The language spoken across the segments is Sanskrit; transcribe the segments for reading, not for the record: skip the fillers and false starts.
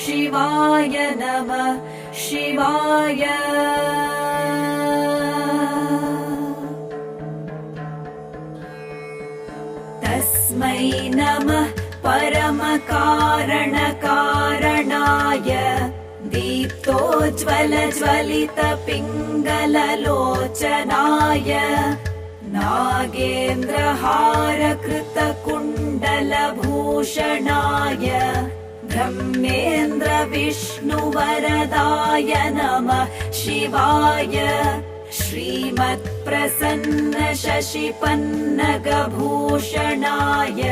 शिवाय नमः शिवाय। तस्मै नमः परमकारणकारणाय दीप्तोज्ज्वलज्वलितपिङ्गललोचनाय नागेन्द्रहारकृतकुण्डलभूषणाय ब्रह्मेन्द्रविष्णुवरदाय नमः शिवाय। श्रीमत्प्रसन्नशशिपन्नगभूषणाय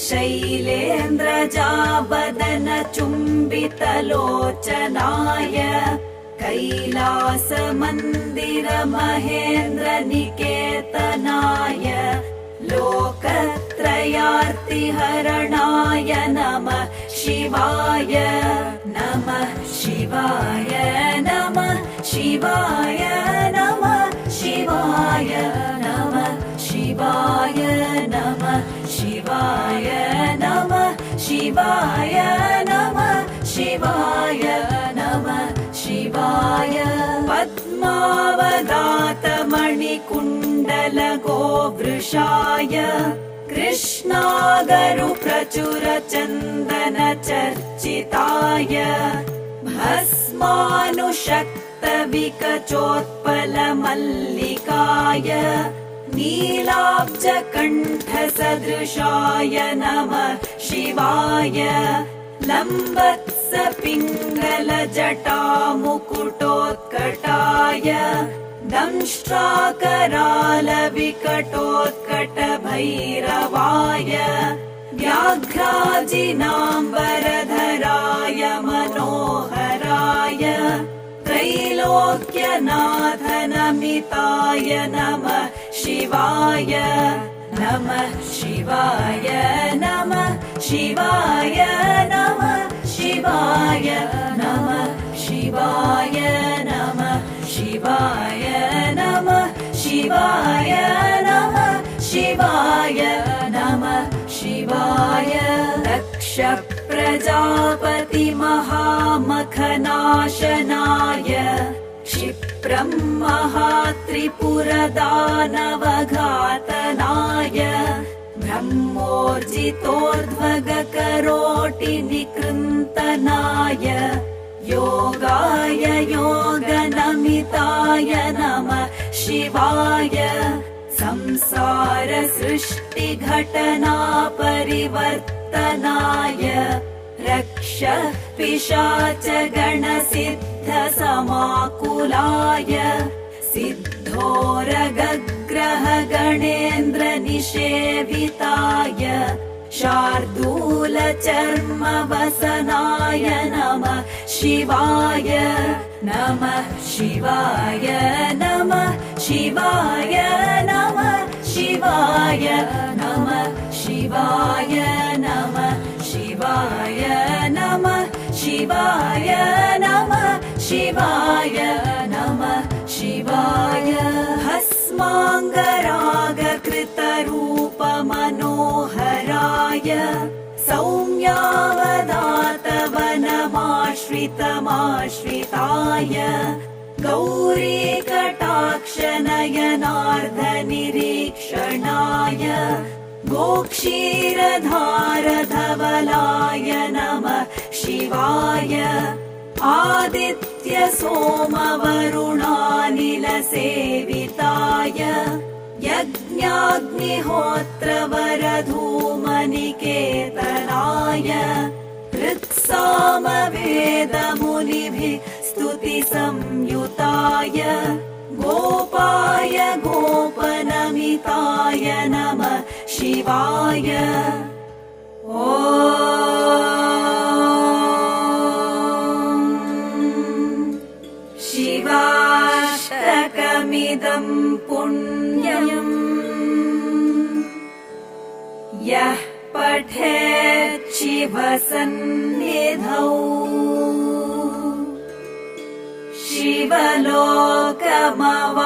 शैलेन्द्रजावदनचुम्बितलोचनाय कैलासमन्दिरमहेन्द्रनिकेतनाय लोकत्रयार्तिहरणाय नमः शिवाय। नमः शिवाय नमः शिवाय नमः शिवाय नमः शिवाय नमः शिवाय नमः शिवाय नमः शिवाय नमः शिवाय। पद्मावदातमणिकुण्डलगोवृषाय कृष्णागरुप्रचुरचन्दनचर्चिताय भस्मानुषक्तविकचोत्पलमल्लिकाय नीलाब्जकण्ठसदृशाय नमः शिवाय। लम्बत्सपिङ्गलजटामुकुटोत्कटाय दंष्ट्राकरालविकटोत्कटभैरवाय व्याघ्राजिनाम्बरधराय मनोहराय त्रैलोक्यनाथनमिताय नमः शिवाय। नमः शिवाय नमः शिवाय नमः शिवाय नमः शिवाय नमः शिवाय नमः शिवाय नमः शिवाय नमः शिवाय। दक्ष प्रजापति महामखनाशनाय क्षिप्रं महात्रिपुरदानवघातनाय ब्रह्मोर्जितोर्ध्वगकरोटिनिकृन्तनाय योगाय योगनमिताय नमः शिवाय। संसारसृष्टिघटनापरिवर्तनाय रक्षः पिशाचगणसिद्धसमाकुलाय सिद्धोरगग्रहगणेन्द्रनिषेविताय शार्दूलचर्मवसनाय नमः शिवाय। नमः शिवाय नमः शिवाय नमः शिवाय नमः शिवाय नमः शिवाय नमः शिवाय नमः शिवाय नमः शिवाय। भस्माङ्गरागकृतरूपमनोहराय सौम्यावदातवनमाश्रितमाश्रिताय गौरीकटाक्षनयनार्धनिरीक्षणाय गोक्षीरधारधवलाय नमः शिवाय। आदित्यसोमवरुणानिलसेविताय यज्ञाग्निहोत्रवरधूमनिकेतनाय हृत्सामवेदमुनिभिः स्तुतिसंयुताय गोपाय गोपनमिताय नमः शिवाय। शिवाष्टकमिदं पुण्यम् यः पठेत् शिवसन्निधौ शिवलोकमवाप्नोति